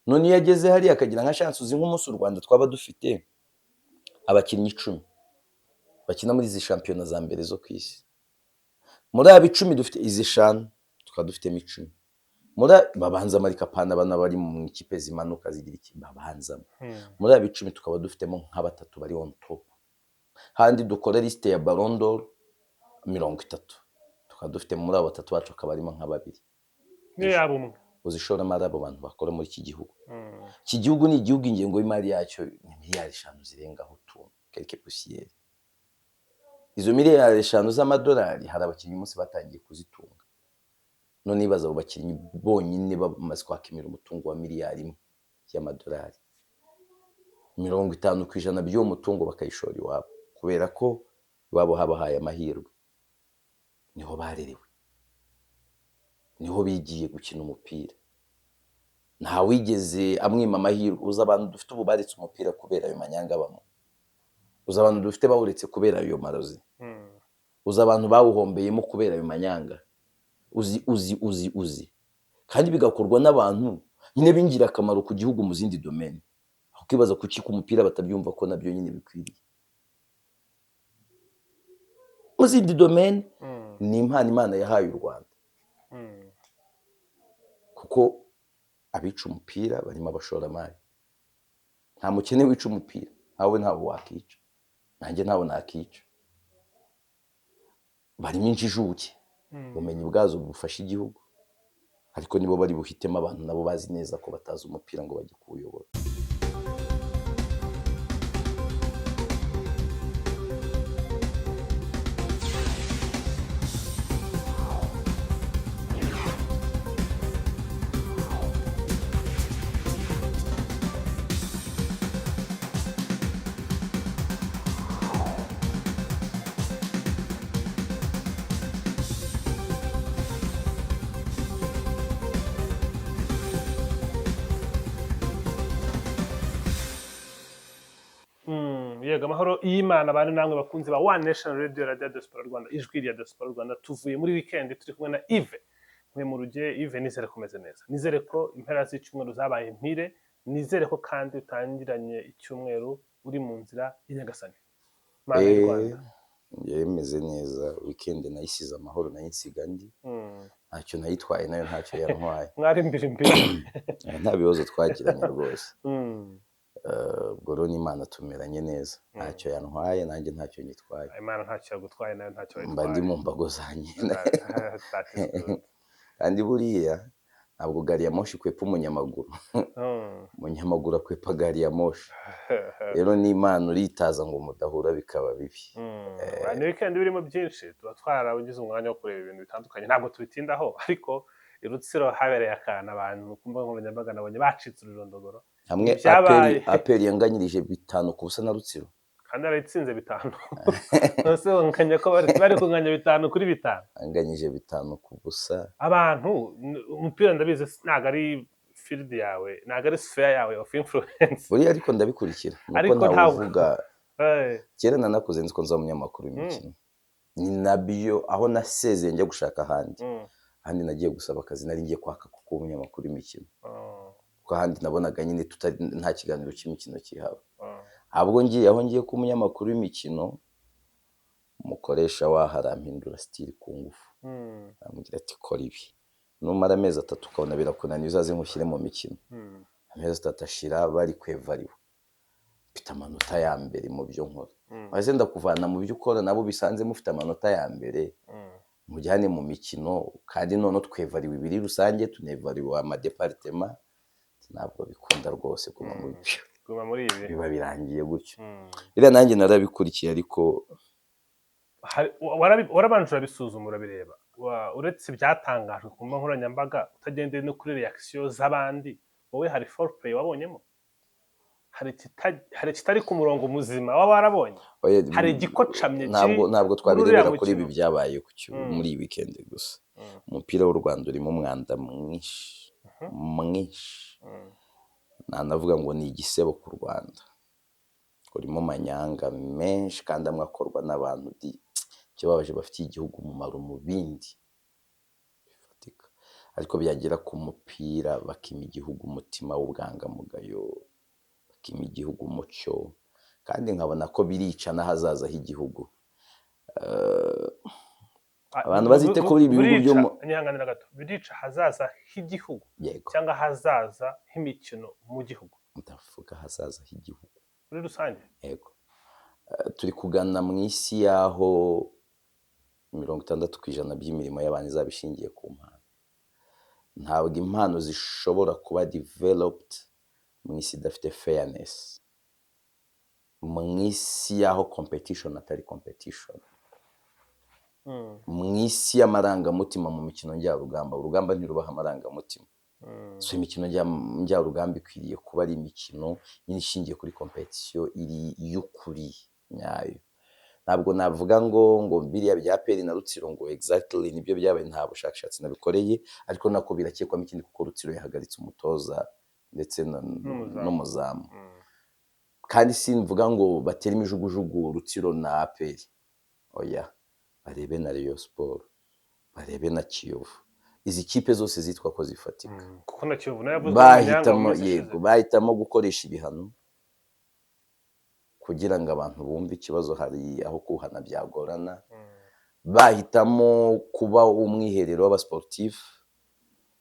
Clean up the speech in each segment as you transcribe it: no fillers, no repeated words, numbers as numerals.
none iyo ageze hariya akagira nka chance uzi nk'umunsi u Rwanda twaba dufite abakinnyi 10 bakina muri izi shampiyona za mbere zo kwisi, muri aba 10 dufite izi 5 tukaba dufitemo 10 muri babanza muri kapana bana bari mu ikipe zimanuka zigira iki babanza muri aba 10 tukaba dufitemo nka batatu bari on top, handi dukora liste ya Ballon d'Or 30 tukaba dufite muri abo batatu bacu akaba arimo nka babiri ni yabo umwe uzishora mara abo bantu bakora muri iki gihugu. Iki gihugu ni igihugu ingengo y'imari yacyo ni miliyari 5 zirengaho tu quelque poussière. Izo miliyari 5 z'amadolari hari abakinnyi umunsi batangiye kuzitunga, none ibaza abo bakinnyi bonyine bamaze kwakimira umutungo wa miliyari 1 y'amadolari, 50% by'uwo mutungo bakayishora iwabo kubera ko iwabo habahaye amahirwe, niho barerewe, niho bigiye gukina umupira, nta wigeze amwima amahirwe. Uza abantu dufite ubu baretse umupira kubera ayo manyanga bamo, uza abantu dufite bawuretse kubera ayo marozi, uza abantu bawuhombeyemo kubera ayo manyanga, uzi kandi bigakorwa n'abantu nyine bingira akamaro ku gihugu mu zindi domaine, ukibaza kuki ku mupira batabyumva ko nabyo nyine bikwiriye mu zindi domaine. Ni impano Imana yahaye u Rwanda kuko abica umupira barimo abashoramari, nta mukene wica umupira, ntawe ntawo wakica, nanjye ntawo nakica, barimo injijuke ubumenyi bwazo bufasha igihugu, ariko nibo bari buhitemo abantu nabo bazi neza ko batazi umupira ngo bajye kuwuyobora. yego amahoro y'Imana bane namwe bakunze ba One Nation Radio Radio Diaspora Rwanda, ijwi rya Diaspora Rwanda. Tuvuye muri weekend turi kumwe na Yves Mwemuruge. Yves, nizere kumeze neza, nizere ko impera z'icyumweru zabaye mpire, nizere ko kandi utangiranye icyumweru uri mu nzira y'Inyagasani. Yemeze neza, weekend nayisize amahoro, nayinsiga ndi ntacyo nayitwaye nayo ntacyo yantwaye. Mwari mbiri nta bibazo twagiranye rwose. Ubwo rero n'Imana tumeranye neza, ntacyo yantwaye nanjye ntacyo nyitwaye. Imana ntacyo yagutwaye nayo ntacyo yitwaye, mba ndi mu mbago zanjye. Kandi buriya ntabwo gari ya moshi kwepa umunyamaguru, umunyamaguru akwepa gari ya moshi. Rero n'Imana uritaza ngo mudahura bikaba bibi. Ni weekend birimo byinshi, tuba twarabugize umwanya wo kureba ibintu bitandukanye, ntabwo tubitindaho, ariko Rutsiro habereye akana abantu kumva nkoranyambaga nabonye bacitse ururondogoro. Hamwe APR yanganyirije 5-0 na Rutsiro, kandi arayitsinze 5. Nose wonkanya ko bari kunganya 5 kuri 5, anganyije 5-0. Abantu umupira ndabizi ntago ari field yawe, ntago ari sphere yawe of influence. Buri ariko ndabikurikira, nuko ntavuga kera nanakuze nzi ko nza umunyamakuru w'imikino, ni nabyo aho nasezeye njya gushaka ahandi nagiye gusaba akazi, nari ngiye kwaka kuko umunyamakuru w'imikino, kuko ahandi nabonaga nyine nta kiganiro cy'imikino kihaba. Ahubwo ngiye aho ngiye ku munyamakuru w'imikino, umukoresha waharampindura style ku ngufu, amugira ati kora ibi, numara amezi 3 ukabona birakunaniye uzaze nkushyire mu mikino. Amezi 3 ashira bari kwevariwe, mfite amanota ya mbere mu byo nkora, maze ndakuvana mu byo ukora nabo bisanze mufite amanota ya mbere, mujyane mu mikino, kandi none twevariwe ibiri rusange, tunevariwe ama departement. Ntabwo bikunda rwose kuma muri ibi biba birangiye gutyo. Ira nanjye narabikurikiye, ariko warabanjura bisuzuma urabireba, uretse byatangajwe ku nkoranyambaga utagendeye no kuri reaction z'abandi, wowe hari foreplay wabonyemo? Hari kitari ku murongo muzima waba warabonye? Hari igikocamye ntabwo twabirebera kuri ibi byabaye muri iyi weekend gusa. Umupira w'u Rwanda urimo umwanda mwinshi, navuga ngo ni igisebo ku Rwanda, urimo manyanga menshi kandi amwe akorwa n'abantu cyo babaje bafitiye igihugu umumaro mu bindi bifatika. ariko byagera ku mupira bakima igihugu umutima w'ubwangamugayo, bakima igihugu umucyo, kandi nkabona ko birica n'ahazaza h'igihugu. Abantu bazite ko buri bihugu byo nyihanganira gato, birica hazaza h'igihugu cyangwa hazaza h'imikino mu gihugu? Ndavuga hazaza h'igihugu muri rusange. Yego, turi kugana mu isi yaho 60% by'imirimo y'abantu izaba ishingiye ku mpano. Ntabwo impano zishobora kuba developed mu isi idafite fairness, mu isi yaho competition atari competition, mu isi y'amarangamutima mu mikino njyarugamba. Urugamba ntirubaha amarangamutima, so imikino njyarugamba ikwiriye kuba ari imikino nyine ishingiye kuri competition iri y'ukuri nyayo. Ntabwo navuga ngo biriya bya Peri na Rutsiro ngo exactly nibyo byabaye, nta bushakashatsi nabikoreye, ariko nako birakekwamo ikindi kuko Rutsiro yahagaritse umutoza ndetse n'umuzamu. Kandi simvuga ngo batera imijugujugu Rutsiro na Peri, oya, barebe na Rayon Sport, barebe na Kiyovu. Izi kipe zose zitwa ko zifatika, kuko na Kiyovu nayo bahitamo gukoresha ibihano kugira ngo abantu bumve ikibazo hari, aho kuhana byagorana. Bahitamo kuba umwiherero w'abasportif,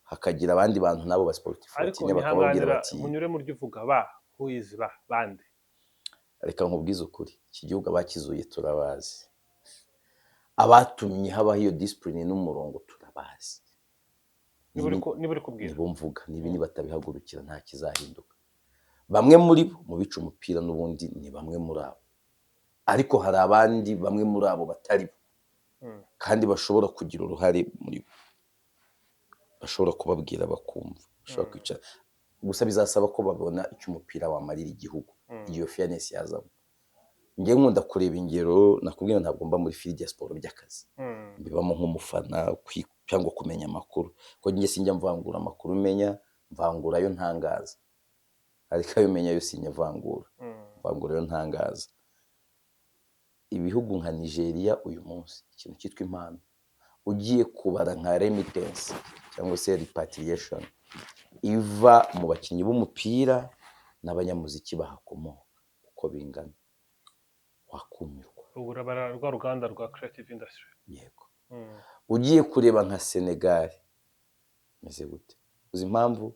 hakagira abandi bantu nabo basportif batinya bakababwira bati munyure mu ryo uvuga who is bande. Reka nkubwize ukuri, iki gihugu abakizuye turabazi, abatumye habaho iyo discipline n'umurongo turabazi. Niburi kubwira nibo mvuga, nibi batabihagurukira nta kizahinduka. Bamwe muri bo mu bica umupira n'ubundi ni bamwe muri abo, ariko hari abandi bamwe muri abo batari bo kandi bashobora kugira uruhare muri bo, bashobora kubabwira bakumva, bashobora kwicara. Gusa bizasaba ko babona icyo umupira wamarira igihugu, iyo fairness yazamo. Ngiye nkunda kureba ingero, nakubwira ntabwo mba muri field ya sport by'akazi, mbibamo nk'umufana cyangwa kumenya amakuru, ko ngiye sinjya mvangura amakuru menya, mvangura yo ntangaza, ariko ayo menya yo sinyavangura, mvangura yo ntangaza. Ibihugu nka Nigeria uyu munsi ikintu cyitwa impano, ugiye kubara nka remittance cyangwa se repatriation iva mu bakinnyi b'umupira n'abanyamuziki bahakomoka uko bingana, wakumirwa. Urabara rwa ruganda rwa creative industry. Yego. Ugiye kureba nka Senegal meze gute, uzi impamvu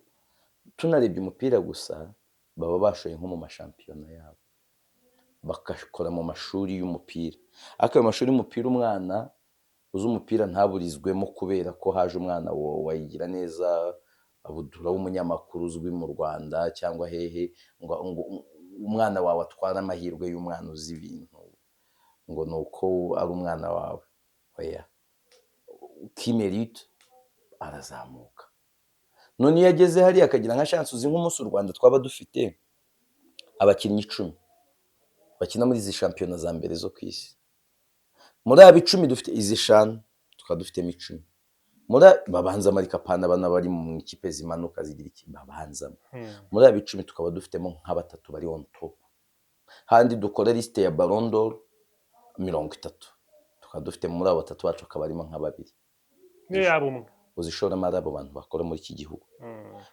tunarebye umupira gusa baba bashoye nko mu mashampiyona yabo, bakakora mu mashuri y'umupira. Ariko ayo mashuri y'umupira umwana uzi umupira ntaburizwemo kubera ko haje umwana wayigira neza, abudura w'umunyamakuru uzwi mu Rwanda cyangwa hehe, ngo umwana wawe atwara amahirwe y'umwana uzi ibintu ngo nuko ari umwana wawe. Oya, kimerite arazamuka. None iyo ageze hariya akagira nka chance, uzi nk'umunsi u Rwanda twaba dufite abakinnyi 10 bakina muri izi shampiyona za mbere zo ku isi. Muri aba 10 dufite izi 5 tukaba dufitemo 10. Muri babanza Marika Pana bana bari mu ikipe zimanuka zigira iki babanza. Muri aba 10 tukaba dufitemo nka 3 bari on top. Handi dukora liste ya Ballon d'Or 30. Tukaba dufite muri abo 3 bacu akaba arimo nka 2. Ni yabo umwe. Uzishora mara abo bantu bakora muri iki gihugu.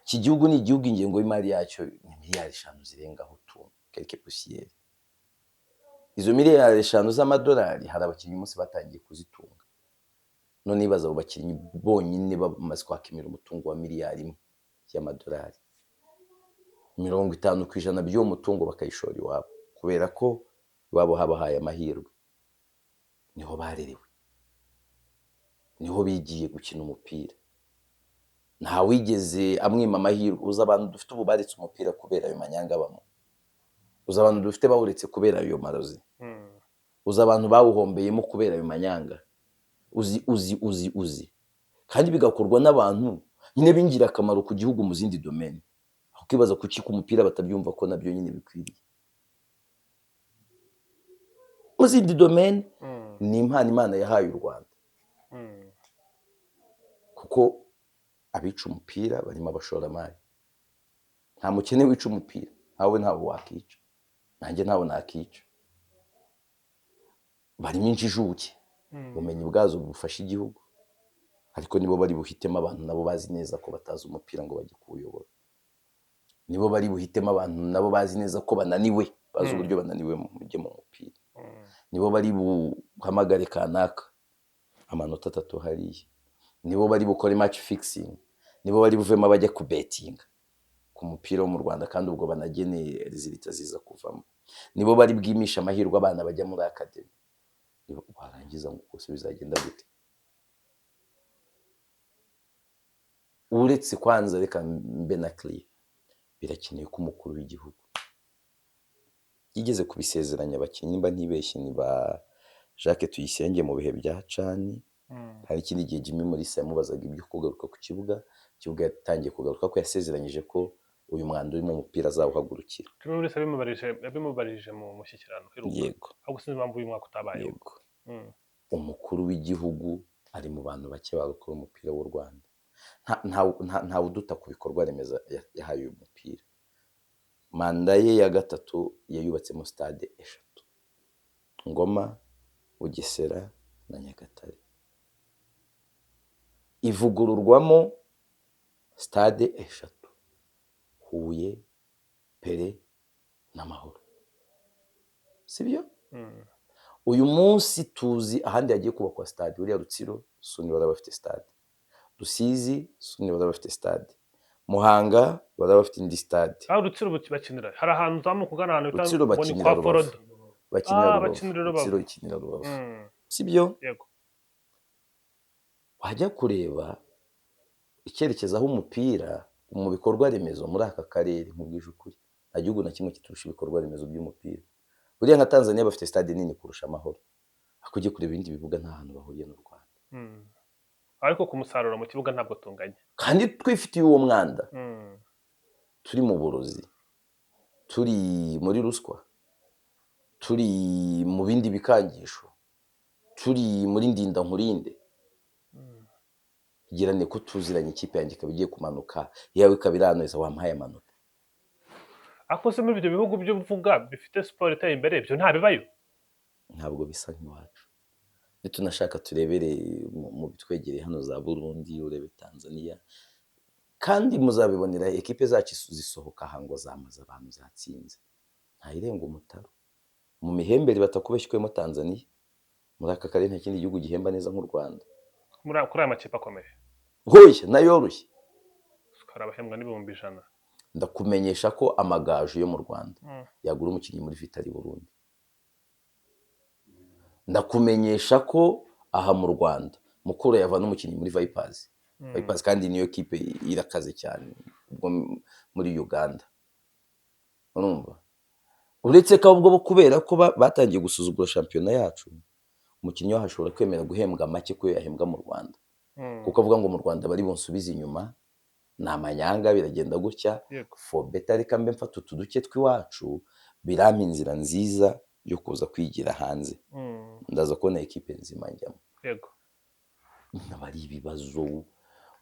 Iki gihugu ni igihugu ingengo y'imari yacyo ni miliyari 5 zirengaho tu quelque poussière. Izo miliyari 5 z'amadolari hari abakinnyi umunsi batangiye kuzitunga. None ibaza abo bakinnyi bonyine bamaze kwakimira umutungo wa miliyari 1 y'amadolari. 50% by'uwo mutungo bakayishora iwabo kubera ko iwabo habahaye amahirwe. Niho barerewe, niho bigiye gukina umupira. Nta wigeze amwima amahirwe. Uza abantu dufite ubu baretse umupira kubera ayo manyanga bamo, uza abantu dufite bawuretse kubera ayo marozi, uza abantu bawuhombeyemo kubera ayo manyanga. Uzi kandi bigakorwa n'abantu nyine bingira akamaro ku gihugu mu zindi domaine. Ukibaza kuki ku mupira batabyumva ko nabyo nyine bikwiriye mu zindi domaine. Ni impano Imana yahaye u Rwanda, kuko abica umupira barimo abashoramari. Nta mukene wica umupira, ntawe wakica, nanjye ntawe nakica. Barimo injijuke, ubumenyi bwazo bufasha igihugu, ariko nibo bari buhitemo abantu nabo bazi neza ko batazi umupira ngo bajye kuwuyobora, nibo bari buhitemo abantu nabo bazi neza ko bananiwe, bazi uburyo bananiwe mu mupira, nibo bari buhamagare kanaka amanota 3 hariya, nibo bari bukore match fixing, nibo bari buvemo bajya ku betting ku mupira wo mu Rwanda kandi ubwo banageneye resultat ziza kuvamo, nibo bari bwimisha amahirwe abana bajya muri academy, warangiza ngo kose bizagenda gute? Uretse kwanza reka mbe na clear, birakeneye ko umukuru w'igihugu yigeze kubisezeranya abakinnyi, mba ntibeshye ni ba Jacques Tuyisenge mu bihe bya Cani, hari ikindi gihe Jimmy Mulisa yamubazaga ibyo kugaruka ku kibuga yatangiye kugaruka ko yasezeranyije ko uyu mwanda uri mu mupira azawuhagurukira. Jimmy Mulisa yabimubarije mu mushyikirano heruka. Yego. Ahubwo sinzi impamvu uyu mwaka utabaye. Yego. Umukuru w'igihugu ari mu bantu bake bakora umupira w'u Rwanda. Nta uduta ku bikorwa remezo yahaye uyu mupira. Manda ye ya gatatu yayubatsemo stade 3: Ngoma, Bugesera na Nyagatare. Ivugururwamo stade 3: Huye, Pere n'Amahoro. Sibyo? Uyu munsi tuzi ahandi yagiye kubakwa stade, uriya Rutsiro Suni bari bafite stade, Rusizi Suni bari bafite stade, Muhanga bari bafite indi stade. Rutsiro bakinira hari ahantu zamuka ugana ahantu Rutsiro bakinira Rubavu, Rutsiro ikinira Rubavu. Sibyo? Yego. Wajya kureba icyerekezo aho umupira mu bikorwa remezo muri aka karere nk'ubwije ukuri, nta gihugu na kimwe kiturusha ibikorwa remezo by'umupira. Buriya nka Tanzania bafite stade nini kurusha Amahoro, akujye kureba ibindi bibuga nta hantu bahuriye n'u Rwanda. Ariko ku musaruro mu kibuga ntabwo tunganye, kandi twifitiye uwo mwanda. Turi mu burozi, turi muri ruswa, turi mu bindi bikangisho, turi muri ndinda nkurinde. Girane ko tuziranye ikipe yanjye kabigiye kumanuka, yawe kabiranoza wampaye amanota. Ako se muri ibyo bihugu byo mvuga bifite sport iteye imbere byo nta bibayo, ntabwo bisa nk'iwacu. Nitunashaka turebere mu bitwegereye hano za Burundi, urebe Tanzania, kandi muzabibonera ekipe zacu zisohoka hango zamaze abantu zatsinze, nta irenga umutaro. Mu mihembere batakubeshykwemo Tanzania, muri aka karere nta kindi gihugu gihemba neza nk'u Rwanda. Kuri aya makipe akomeye hoye nayoroshye karabahembwa n'ibihumbi 100. Ndakumenyesha ko amagaju yo mu Rwanda yagura umukinnyi muri Vitali Burundi. Ndakumenyesha ko aha mu Rwanda Mukura yava n'umukinnyi muri Vipers. Vipers kandi niyo kipe irakaze cyane ubwo muri Uganda. Urumva? Uretse ko ubwo kubera ko batangiye gusuzugura shampiyona yacu, umukinnyi wahashobora kwemera guhembwa make ko yahembwa mu Rwanda. Kuko avuga ngo mu Rwanda bari bunsubiza inyuma, namanyanga biragenda gutya. For better reka mbe mfata utuduke twiwacu, birampa inzira nziza yo kuza kwigira hanze. Ndaza kubona ekipe nzima njyamo. Yego. Nabari ibibazo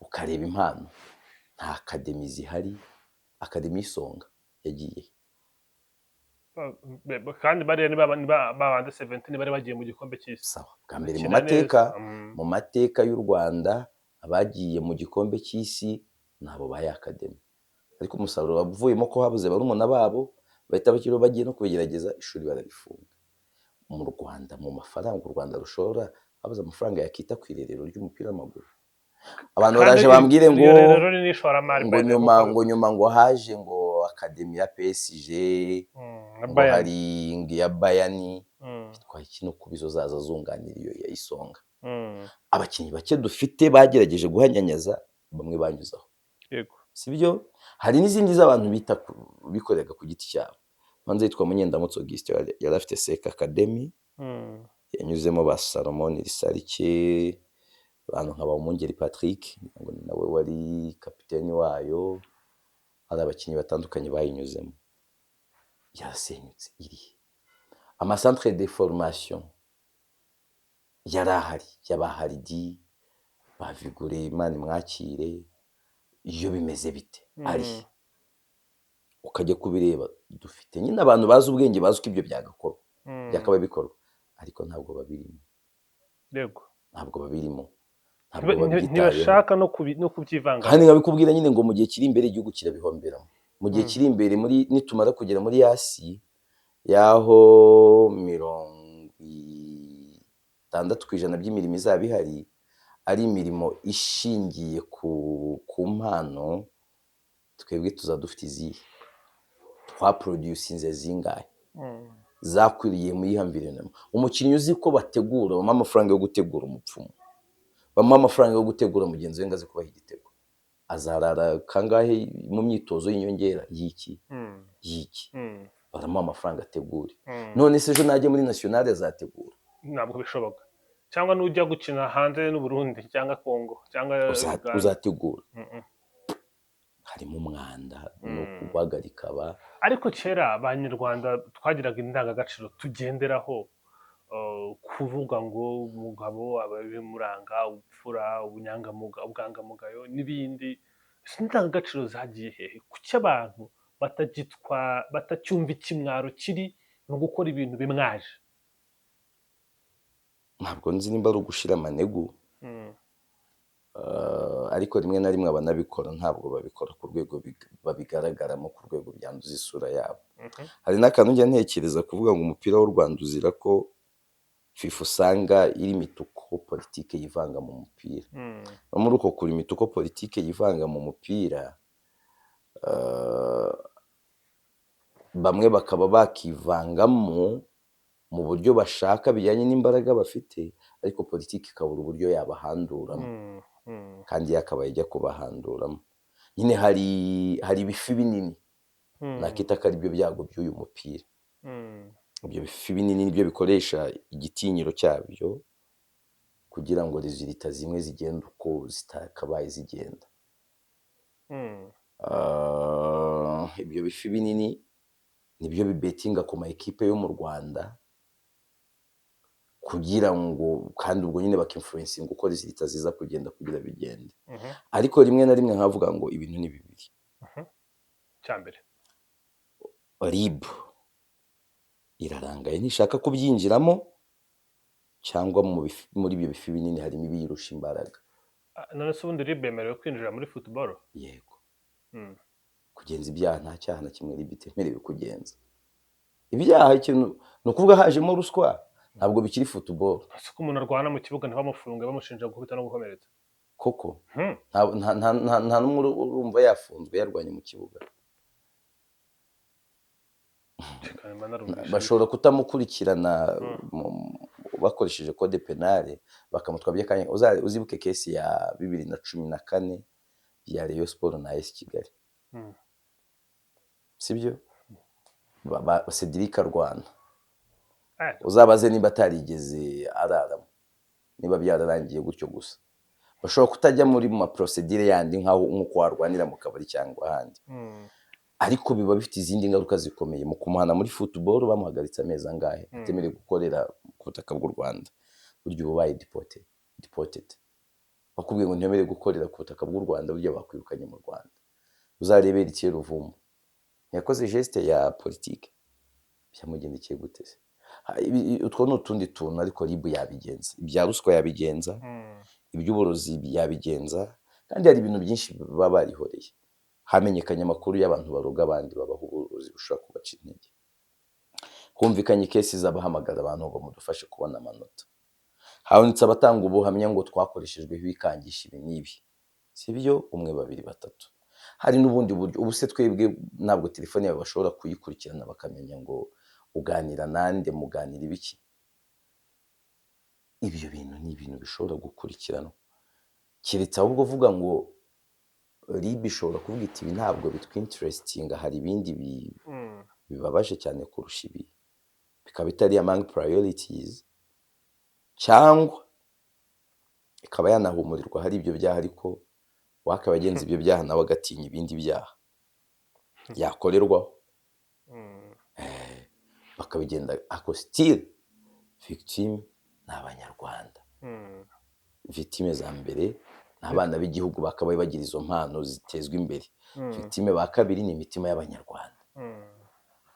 ukareba impano, nta academy zihari. Academy Isonga yagiye, kandi bari babande 17 bari bagiye mu gikombe cy'isi. Sawa, bwa mbere mu mateka y'u Rwanda abagiye mu gikombe cy'isi nabo baye academy, ariko umusaruro wavuyemo ko habuze barumuna babo bahita bakiro bagiye no kubigerageza, ishuri bararifunga. Mu Rwanda mu mafaranga u Rwanda rushora habuze amafaranga yakita ku irerero ry'umupira w'amaguru. Abantu baraje bambwire ngo nyuma ngo haje ngo academy ya PSG, ngo hari ya Bayern, bitwaye kino kubizo zaza zunganira iyo ya Isonga. Abakinnyi bake dufite bagerageje guhanyanyaza, bamwe banyuzaho. Yego. Sibyo? Hari n'izindi z'abantu bita bikorega ku giti cyabo. Manze yitwa Munyendamutso Augustin, yari afite Seka Academy, yanyuzemo ba Salomon Risarike, abantu nkaba Umungeri Patrick, ngo nawe wari kapiteni wayo. Hari abakinnyi batandukanye bayinyuzemo. Yarasenyutse iri. Ama centre de formation yarahari, y'abaharidi bavigure Imana mwakire. Iyo bimeze bite ari ukajya kubireba, dufite nyine abantu bazi ubwenge, bazi ko ibyo byagakorwa byakaba bikorwa, ariko ntabwo babirimo. Yego. Ntabwo babirimo. ntabwo babyitayeho ntibashaka no kubyivanga kandi nkabikubwira nyine ngo mu gihe kiri imbere igihugu kirabihomberamo mu gihe kiri imbere nitumara kugera muri yasi y'aho 60% by'imirimo izaba ihari ari imirimo ishingiye ku mpano, twebwe tuzaba dufite izihe twaproducinze zingahe zakwiriye muri environment. Umukinnyi uzi ko bategura bamuha amafaranga yo gutegura umupfumu, bamuha amafaranga yo gutegura mugenzi we ngo aze kubaha igitego, azarara kangahe mu myitozo y'inyongera y'iki baramuha amafaranga ategure. None se ejo najye muri nationale azategura? Ntabwo bishoboka. Cyangwa nujya gukina hanze n'u Burundi cyangwa Kongo cyangwa uzategura. Harimo umwanda no guhagarika ariko kera abanyarwanda twagiraga indangagaciro tugenderaho, kuvuga ngo umugabo abimuranga, ubupfura, ubwangamugayo n'ibindi. Indangagaciro zagiye hehe? Kuki abantu batacyumva ikimwaro kiri mu gukora ibintu bimwaje? Ntabwo nzi nimba ari ugushira amanegu, ariko rimwe na rimwe abanabikora ntabwo babikora ku rwego babigaragaramo, ku rwego byanduza isura yabo. Hari n'akantu njya ntekereza kuvuga ngo umupira w'u Rwanda uzira ko FIFA usanga iri imituko politike yivanga mu mupira. No muri uko kuri imituko politike yivanga mu mupira, bamwe bakaba bakivangamo mu buryo bashaka bijyanye n'imbaraga bafite, ariko politiki ikabura uburyo yabahanduramo kandi yakabaye ijya kubahanduramo. Nyine hari ibifi binini nakita ko ari byo byago by'uyu mupira. Ibyo bifi binini nibyo bikoresha igitinyiro cyabyo kugira ngo resulta zimwe zigenda uko zitakabaye zigenda. Ibyo bifi binini nibyo bibetinga ku ma ekipe yo mu Rwanda kugira ngo kandi ubwo nyine bakinfluencinga uko resulta ziza kugenda kugira bigende. Ariko rimwe na rimwe nkavuga ngo ibintu ni bibiri. Cyambere RIB irarangaye ntishaka kubyinjiramo, cyangwa muri ibyo bifi binini harimo ibiyirusha imbaraga. None se ubundi RIB bemerewe kwinjira muri football? Yego. Kugenza ibyaha nta cyaha na kimwe RIB itemerewe kugenza. Ibyaha ikintu ni ukuvuga hajemo ruswa ntabwo bikiri football. Ese ko umuntu arwana mu kibuga ntibamufunge bamushinja gukubita no gukomeretsa? Koko nta n'umwe urumva yafunzwe yarwanye mu kibuga. Bashobora kutamukurikirana bakoresheje code penale bakamutwara by'akanya. Uzibuke kesi ya 2014 ya Rayon Sport na AS Kigali, sibyo? Cedric Arwana uzabaze niba atarigeze araramo, niba byararangiye gutyo gusa. Bashobora kutajya muri ma procedure yandi nk'uko warwanira mu kabari cyangwa ahandi, ariko biba bifite izindi ngaruka zikomeye. Mu kumuhana muri football bamuhagaritse amezi angahe atemerewe gukorera ku butaka bw'u Rwanda, buryo ubaye deported bakubwiye ngo ntemerewe gukorera ku butaka bw'u Rwanda, buryo bakwirukanye mu Rwanda. Uzarebera iki Ruvumu yakoze geste ya politique byamugendekeye gute se? Utwo ni utundi tuntu, ariko RIB yabigenza. Ibya ruswa yabigenza, iby'uburozi yabigenza, kandi hari ibintu byinshi baba barihoreye. Hamenyekanye amakuru y'abantu baroga abandi babaho uburozi bushobora kubaca intege. Humvikanye kesi z'abahamagara abantu ngo mudufashe kubona amanota. Habonetse abatanga ubuhamya ngo twakoreshejwe ibikangisha ibi n'ibi, sibyo? 1, 2, 3. Hari n'ubundi buryo. Ubu se twebwe ntabwo telefone yawe bashobora kuyikurikirana bakamenya ngo uganira nande, muganira ibiki? Ibyo bintu ni ibintu bishobora gukurikiranwa. Keretse ahubwo uvuga ngo RIB ishobora kuvuga iti ibi ntabwo bitwa interesting, hari ibindi bibabaje cyane kurusha ibi, bikaba bitari among priorities, cyangwa ikaba yanahumurirwa hari ibyo byaha, ariko wakaba agenza ibyo byaha nawe agatinya ibindi byaha yakorerwaho, bakabigenda. Ako still victim ni Abanyarwanda. Victime za mbere ni abana b'igihugu bakabaye bagira izo mpano zitezwa imbere. Victime ba kabiri ni imitima y'Abanyarwanda.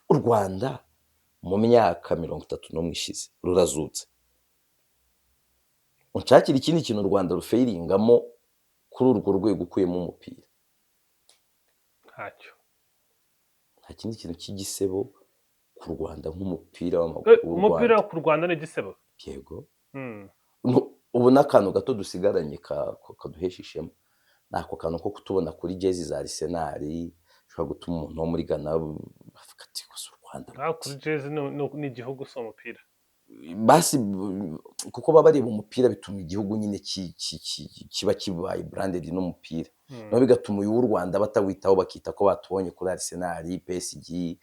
U Rwanda mu myaka 31 ishize rurazutse. unshakira ikindi kintu u Rwanda rufeiringamo kuri urwo rwego ukuyemo umupira. Ntacyo. Nta kindi kintu cy'igisebo ku Rwanda nk'umupira w'amaguru w'u umupira Rwanda. ku Rwanda ni igisebo. Yego. Ubu n'akantu gato dusigaranye kaduhesha ishema nako kantu ko kutubona kuri jezi za Arsenal ushobora gutuma umuntu wo muri Ghana avuga ati gusa u Rwanda kuri jezi ni igihugu si umupira. Basi kuko baba bareba umupira bituma igihugu nyine kiba kibaye branded n'umupira. No bigatuma uyu w'u Rwanda batawitaho bakita ko batubonye kuri Arsenal, PSG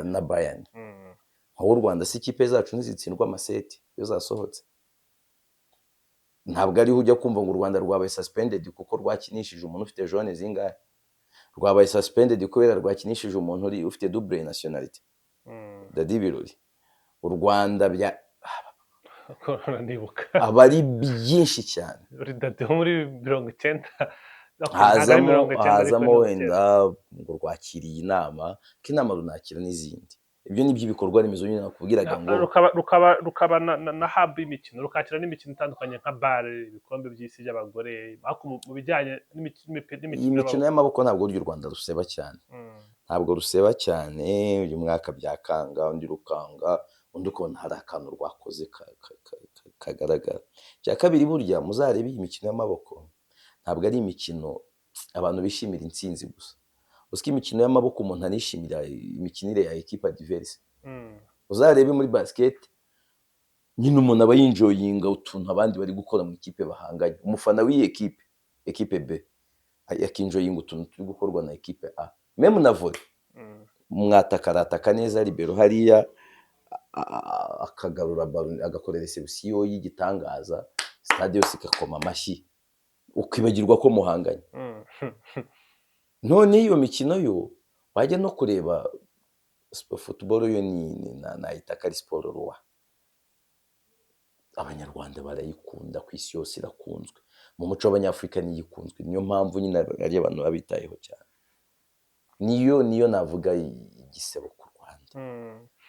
na Bayern. Aho u Rwanda si ikipe zacu ntizitsindwa amaseti iyo zasohotse. Ntabwo ariho ujya kumva ngo u Rwanda rwabaye suspended kuko rwakinishije umuntu ufite jaune zingahe. Rwabaye suspended kubera rwakinishije umuntu ufite double nationality. Dadi Birori. U Rwanda aba ari byinshi cyane. Muri 90 hazamo wenda ngo rwakiriye inama ko inama runakira n'izindi. Ibyo ni by'ibikorwa remezo nyine nakubwiraga ngo rukaba na hub y'imikino, rukakira n'imikino itandukanye nka bare, ibikombe by'isi by'abagore. Mu bijyanye n'imikino y'amaboko ntabwo uryo u Rwanda ruseba cyane. Ntabwo ruseba cyane. Uyu mwaka byakanga undi rukanga undi ukabona hari akantu rwakoze kagaragara. Cya kabiri burya muzarebe iyi mikino y'amaboko ntabwo ari imikino abantu bishimira intsinzi gusa. Uzi imikino y'amaboko umuntu anishimira imikinire ya equipe adverse. Uzarebe muri basket nyine umuntu aba yinjoyinga utuntu abandi bari gukora mu ikipe bahanganye. Umufana w'iyi equipe B yakinjoyinga utuntu turi gukorwa na equipe A. Meme na volley mwatakarata neza libero hariya akagarura ballon agakora reception y'igitangaza stade yose ikakoma amashyi ukibagirwa ko muhanganye. None iyo mikino yo wajya no kureba football yo na itaka sport ruwa. Abanyarwanda barayikunda ku isi yose irakunzwe. Mu muco w'Abanyafrika niyikunzwe. Niyo mpamvu nyine ari abantu babitayeho cyane. Niyo navuga igisebo ku Rwanda.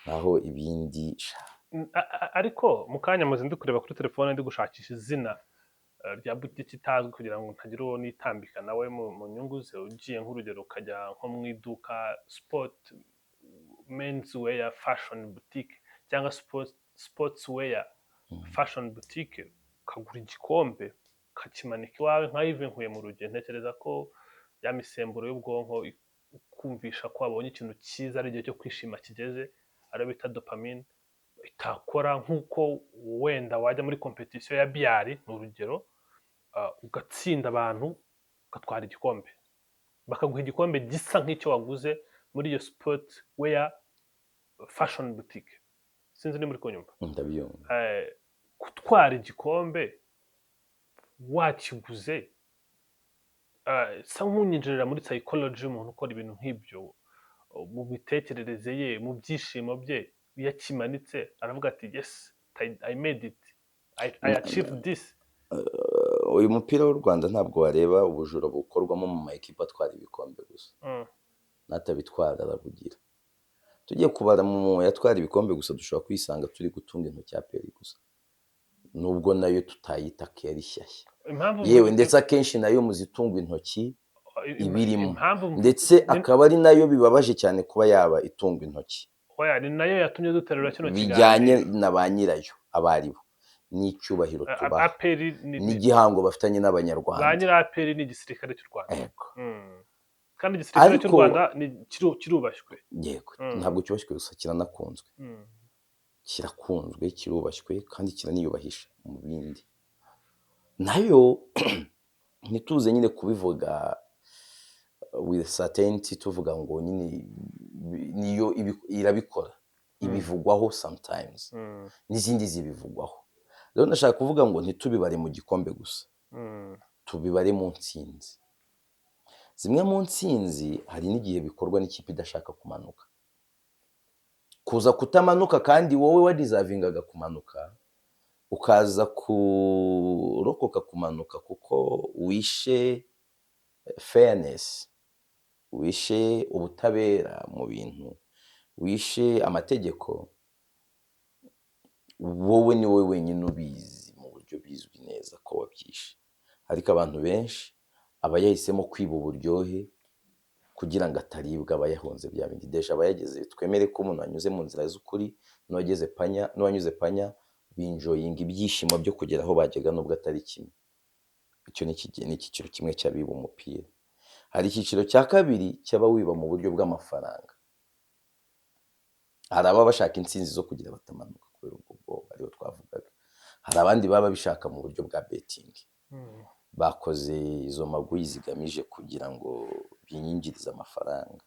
Naho ibindi ariko mukanya muzi ndi kureba kuri telefone ndi gushakisha izina rya butike itazwi kugira ngo ntagire uwo nitambika nawe mu nyungu ze. Ugiye nk'urugero ukajya nko mu iduka sport men's wear fashion boutique cyangwa sports wear fashion boutique ukagura igikombe ukakimanika iwawe nka Yves Nkuye mu rugendo. Ntekereza ko ya misemburo y'ubwonko kumvisha ko wabonye ikintu cyiza ari igihe cyo kwishima kigeze, ariyo bita dopamine, itakora nk'uko wenda wajya muri competition ya biyari ni urugero ugatsinda abantu ugatwara igikombe bakaguha igikombe gisa nk'icyo waguze muri iyo sport wear fashion boutique. Sinzi ni muri kunyumva. Ndabyumva. Gutwara igikombe wakiguze sa nk'unyinjirira muri psychology y'umuntu ukora ibintu nk'ibyo mu bitekerereze ye mu byishimo bye. Iyo akimanitse aravuga ati yes I made it, I achieved this. Uyu mupira w'u Rwanda ntabwo wareba ubujura bukorwamo mu maekipe atwara ibikombe gusa. Natabitwara arabugira. Tugiye kubara mu yatwara ibikombe gusa dushobora kwisanga turi gutunga intoki APR gusa. Nubwo nayo tutayita kera ishyashya. Yewe ndetse akenshi nayo muzitunga intoki ibirimo. Ndetse akaba ari nayo bibabaje cyane kuba yaba itunga intoki. Ni nayo yatumye duterura kino kiganiro. Bijyanye na ba nyirayo abaribo. N'icyubahiro tubaha n'igihango bafitanye n'Abanyarwanda. Ba nyira APR ni igisirikare cy'u Rwanda. Kandi igisirikare cy'u Rwanda kirubashywe. Yego, ntabwo cyubashywe gusa kiranakunzwe. Kirakunzwe, kirubashywe kandi kiraniyubahisha mu bindi. Nayo ntituze nyine kubivuga with certainty tuvuga ngo nyine niyo irabikora. Ibivugwaho sometimes. N'izindi zibivugwaho. Rero ndashaka kuvuga ngo ntitubibare mu gikombe gusa. Tubibare mu ntsinzi. Zimwe mu ntsinzi hari n'igihe bikorwa n'ikipe idashaka kumanuka. Kuza kutamanuka kandi wowe wadizavingaga kumanuka ukaza kurokoka kumanuka kuko wishe fairness, wishe ubutabera mu bintu, wishe amategeko. Wowe ni wowe wenyine ubizi mu buryo bizwi neza ko wabyishe, ariko abantu benshi aba yahisemo kwiba uburyohe kugira ngo ataribwa, aba yahunze bya bindi. Deja aba yageze, twemere ko umuntu wanyuze mu nzira z'ukuri n'uwanyuze panya binjoyinga ibyishimo byo kugera aho bajyaga nubwo atari kimwe. Icyo ni icyiciro kimwe cy'abiba umupira. Hari icyiciro cya kabiri cy'aba wiba mu buryo bw'amafaranga. Hari ababa bashaka intsinzi zo kugira batamanuka kubera ubwo bwoba ariyo twavugaga. Hari abandi baba bishaka mu buryo bwa betingi, bakoze izo maguyi zigamije kugira ngo binyingirize amafaranga.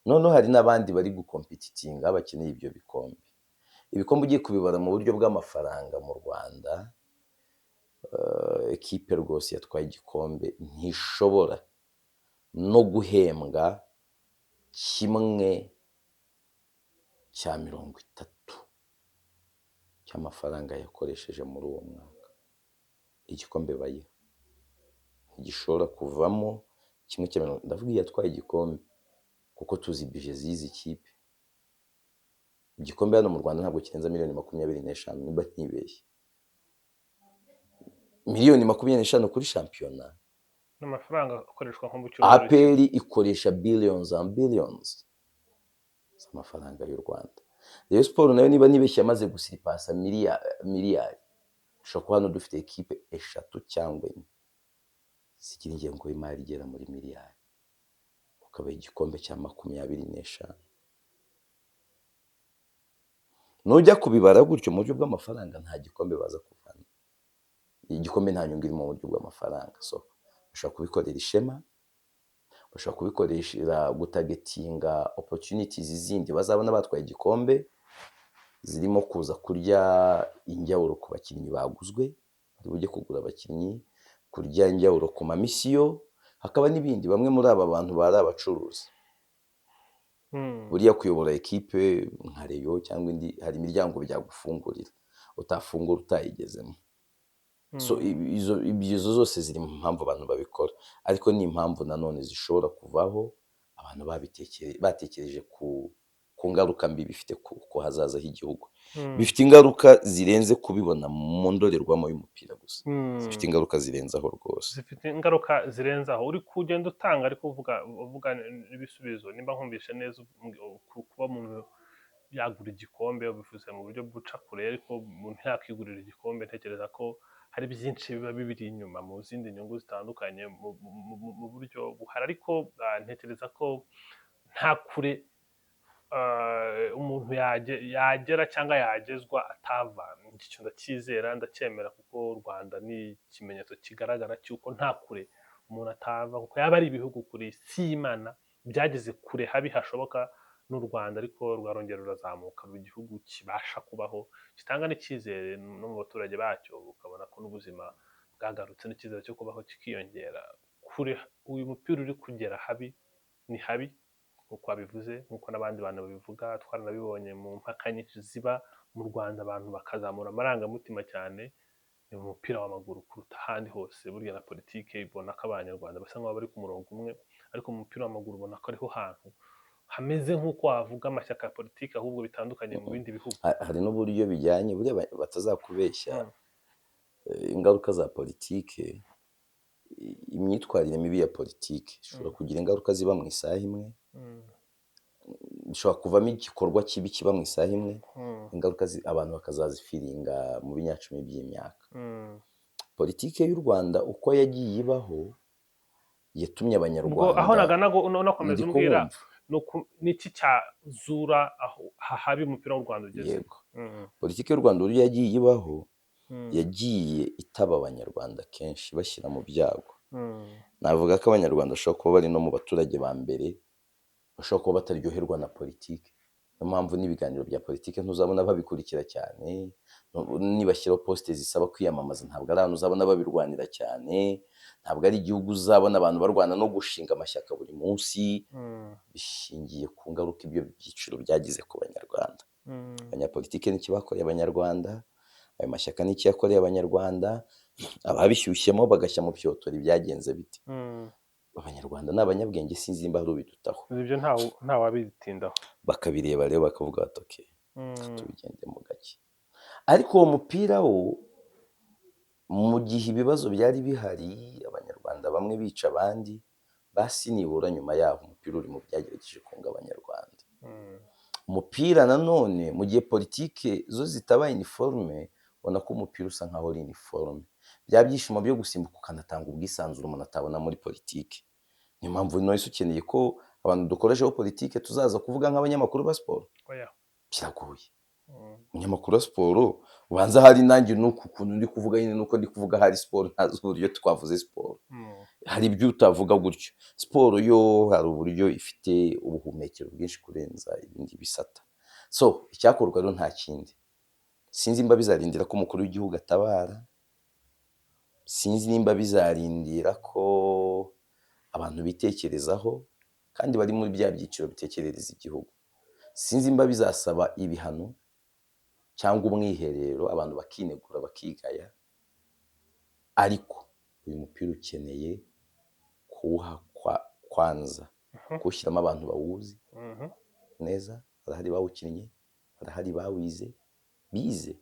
Noneho hari n'abandi bari gukompetitinga bakeneye ibyo bikombe. Ibikombe ugiye kubibara mu buryo bw'amafaranga mu Rwanda, ekipe rwose yatwaye igikombe ntishobora no guhembwa 1/30 cy'amafaranga yakoresheje muri uwo mwaka. Igikombe bayiha ntigishobora kuvamo 1/30. Ndavuga iyo yatwaye igikombe kuko tuzi bije z'izi kipe. Igikombe hano mu Rwanda ntabwo kirenza miliyoni 25 niba ntibeshye. Miliyoni 25 kuri shampiyona. N'amafaranga akoreshwa nko mu cyumweru. APR ikoresha billions and billions z'amafaranga y'u Rwanda. Rayon Sports nayo niba nibeshye yamaze gusiripasa miliyari. Ushobora kuba hano dufite ekipe 3 cyangwa 4 zigira ingengo y'imari igera muri miliyari, ukaba igikombe cya 25. Nujya kubibara gutyo mu buryo bw'amafaranga nta gikombe baza kuvana. Igikombe nta nyungu iri mu buryo bw'amafaranga. So bashobora kubikorera ishema, bashobora kubikoresha gutagetinga opportunities zindi bazabona batwaye igikombe, zirimo kuza kurya injyawuro ku bakinnyi baguzwe, bari bujye kugura abakinnyi, kurya injyawuro ku mamisiyo, hakaba n'ibindi. Bamwe muri aba bantu bari abacuruzi. Buriya kuyobora ekipe nka Rayon cyangwa indi, hari imiryango byagufungurira utafungura utayigezemo. So izo zose ziri mu mpamvu abantu babikora, ariko ni impamvu nanone zishobora kuvaho abantu batekereje ku ngaruka mbi bifite ku hazaza h'igihugu. Bifite ingaruka zirenze kubibona mu ndorerwamo y'umupira gusa. Zifite ingaruka zirenzaho rwose. Zifite ingaruka zirenzaho. Uri kugenda utanga ariko uvuga n'ibisubizo. Nimba nkumvishe neza, kuba umuntu yagura igikombe bivuze mu buryo buca kure, ariko umuntu yakigurira igikombe, ntekereza ko hari byinshi biba bibiri inyuma mu zindi nyungu zitandukanye mu buryo buhari. Ariko ntekereza ko nta kure umuntu yagera cyangwa yagezwa atava. Icyo ndacyizera, ndacyemera, kuko u Rwanda ni ikimenyetso kigaragara cy'uko nta kure umuntu atava, kuko yaba ari ibihugu kuri si Imana byageze kure habi hashoboka n'u Rwanda, ariko rwarongera rurazamuka, ruba igihugu kibasha kubaho, gitanga n'icyizere no mu baturage bacyo, ukabona ko n'ubuzima bwagarutse n'icyizere cyo kubaho kikiyongera. Kure uyu mupira uri kugera habi ni habi, nk'uko wabivuze, nk'uko n'abandi bantu babivuga. Twaranabibonye mu mpaka nyinshi ziba mu Rwanda, abantu bakazamura amarangamutima cyane ni mu mupira w'amaguru kuruta ahandi hose. Burya na politike ibona ko abanyarwanda basa nk'aho bari ku murongo umwe, ariko mu mupira w'amaguru ubona ko ariho hantu hameze nk'uko wavuga amashyaka ya politiki ahubwo bitandukanye mu bindi bihugu. Hari n'uburyo bijyanye, buriya batazakubeshya, ingaruka za politike, imyitwarire mibi ya politiki ishobora kugira ingaruka ziba mu isaha imwe. Bishobora kuvamo igikorwa kibi kiba mu isaha imwe, ingaruka abantu bakazazifiringa mu binyacumi by'imyaka. Politike y'u Rwanda uko yagiye ibaho yatumye abanyarwanda, aho nakomeza umbwira niki cyazura habi umupira w'u Rwanda ugeze. Yego, politike y'u Rwanda uburyo yagiye ibaho, yagiye itaba abanyarwanda kenshi bashyira mu byago. Navuga ko abanyarwanda bashobora kuba bari no mu baturage ba mbere bashobora kuba bataryoherwa na politike. Niyo mpamvu n'ibiganiro bya politike ntuzabona babikurikira cyane. Nibashyiraho posite zisaba kwiyamamaza, ntabwo ari ahantu uzabona babirwanira cyane. Ntabwo ari igihugu uzabona abantu barwana no gushinga amashyaka buri munsi. Bishingiye ku ngaruka ibyo byiciro byagize ku banyarwanda. Abanyapolitike n'iki bakoreye abanyarwanda, ayo mashyaka n'iki yakoreye abanyarwanda, ababishyushyemo bagashyira mu byotori byagenze biti. Abanyarwanda ni abanyabwenge, sinzi nimba hari ubidutaho. Ibyo nta wabitindaho. Bakabireba rero bakavuga bati okay, tubigende mu gake. Ariko uwo mupira wo mu gihe ibibazo byari bihari abanyarwanda bamwe bica abandi basi nibura nyuma yaho umupira uri mu byagerageje kunga abanyarwanda. Umupira nanone mu gihe politike zo zitabaye iniforume ubona ko umupira usa nkaho ari iniforume, bya byishimo byo gusimbuka ukanatanga ubwisanzure umuntu atabona muri politike. Niyo mpamvu none ukeneye ko abantu dukoreshaho politike tuzaza kuvuga nk'abanyamakuru ba siporo, biragoye. Umunyamakuru wa siporo ubanza hari nanjye nuko ukuntu ndi kuvuga nyine nuko ndi kuvuga hari siporo ntazi uburyo twavuze siporo, hari ibyo utavuga gutyo. Siporo yo hari uburyo ifite ubuhumekero bwinshi kurenza ibindi bisata. So icyakorwa rero nta kindi, sinzi nimba bizarindira ko umukuru w'igihugu atabara, sinzi nimba bizarindira ko abantu bitekerezaho kandi bari muri bya byiciro bitekerereza igihugu, sinzi nimba bizasaba ibihano cyangwa umwiherero abantu bakinegura bakigaya, ariko uyu mupira ukeneye kuwuha kwanza kuwushyiramo abantu bawuzi neza, barahari bawukinnye, barahari bawize bize.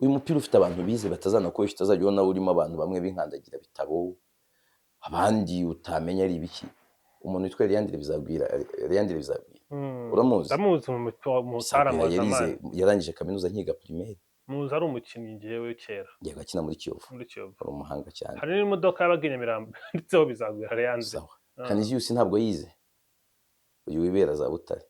Uyu mupira ufite abantu bize batazanakoresha, utazajya ubona urimo abantu bamwe b'inkandagira bitabo, abandi utamenya ari ibiki. Umuntu witwa Leandre Bizagwira, uramuzi? Ndamuzi mu Taramazamani, yarangije kaminuza nkiga primaire. Muzi ari umukinnyi ngewe kera. Yego akina muri Kiyovu. Ari umuhanga cyane. Hari n'imodoka yabaga i Nyamirambo nditseho Bizagwira Leandre. Canisius ntabwo yize. Uyu wibera za Butare.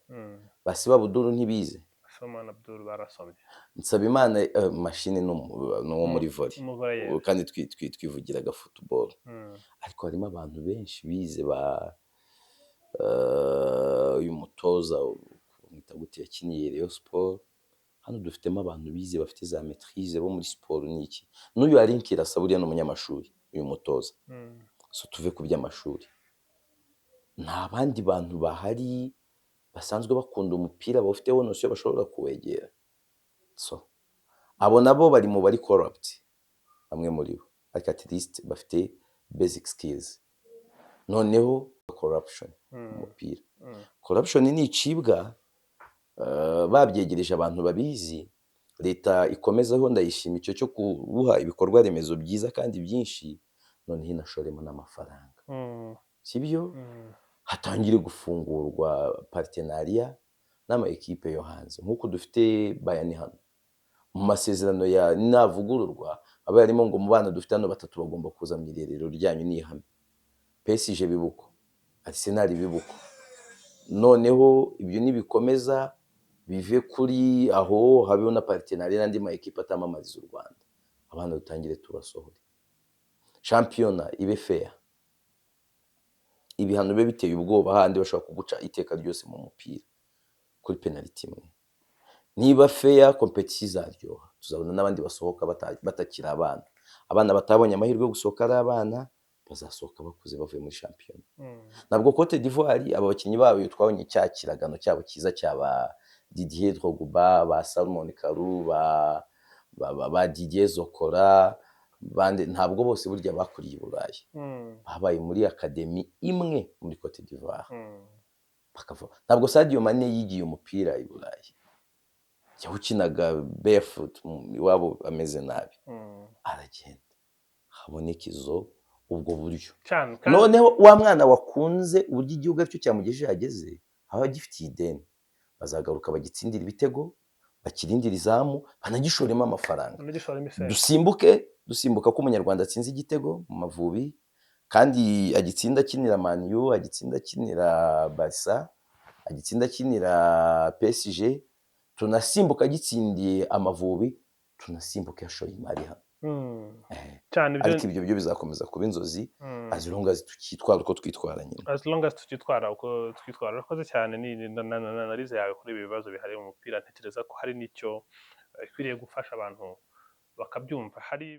Basiba Abdul ntibize. Somana Abdul barasomye. Nsabimana machine no muri volley. Kandi twivugiraga football. Ariko harimo abantu benshi bize ba uyu mutoza mwita gute yakiniye Rayon Sport. Hano dufitemo abantu bize bafite za maîtrise bo muri sport n'iki. N'uyu arinkira Saburiya n'umunyamashuri uyu mutoza. So tuve ku by'amashuri. Nta bandi bantu bahari basanzwe bakunda umupira bafite nosiyo bashobora kuwegera. So abo nabo bari mu bari corrupt bamwe muri bo, ariko at least bafite basic skills. Noneho corruption umupira, corruption ni icibwa babyegereje abantu babizi, leta ikomezaho ndayishima icyo cyo kubuha ibikorwa remezo byiza kandi byinshi, noneho inashoremo n'amafaranga, sibyo? Hatangire gufungurwa partenariat n'ama ekipe yo hanze nk'uko dufite Bayern hano. Mu masezerano ya navugururwa aba yarimo ngo mu bana dufite hano batatu bagomba kuza mu irerero ryanyu n'ihame. PSG bibuko, Arsenal bibuko. Noneho ibyo nibikomeza bive kuri aho habeho na partenariat n'andi ma ekipe atamamariza u Rwanda, abana dutangire tubasohore, championnat ibe fair, ibihano bibe biteye ubwoba handi bashobora kuguca iteka ryose mu mupira kuri penalty imwe. Niba fair competition izaryoha, tuzabona n'abandi basohoka batakira abana batabonye amahirwe yo gusohoka ari abana bazasohoka bakuze bavuye muri champion. Nabwo Cote d'Ivoire aba bakinyi babo twabonye cyakiragano cyabo kiza cyaba Didier Drogba, ba Salomon Kalou, ba Didier Zokora, bande ntabwo bose burya bakuriye i Burayi, babaye muri academy imwe muri Cote d'Ivoire. Ntabwo Sadio Mane yigiye umupira i Burayi, yawukinaga barefoot iwabo ameze nabi, aragenda haboneka izo ubwo buryo. Noneho wa mwana wakunze uburyo igihugu aricyo cyamugejeje yageze, aba agifitiye ideni, bazagaruka bagitsindira ibitego, bakirindira izamu, banagishoremo amafaranga. Dusimbuka ko umunyarwanda atsinze igitego mu Mavubi kandi agitsinda akinira Man U, agitsinda akinira Barca, agitsinda akinira PSG, tunasimbuka agitsindiye Amavubi, tunasimbuka yashoye imari hano. Ariko ibyo byo bizakomeza kuba inzozi as long as tukitwara uko twitwara nyine. As long as tukitwara uko twitwara. Urakoze cyane na analize yawe kuri ibi bibazo bihari mu mupira. Ntekereza ko hari n'icyo ikwiriye gufasha abantu bakabyumva. Hari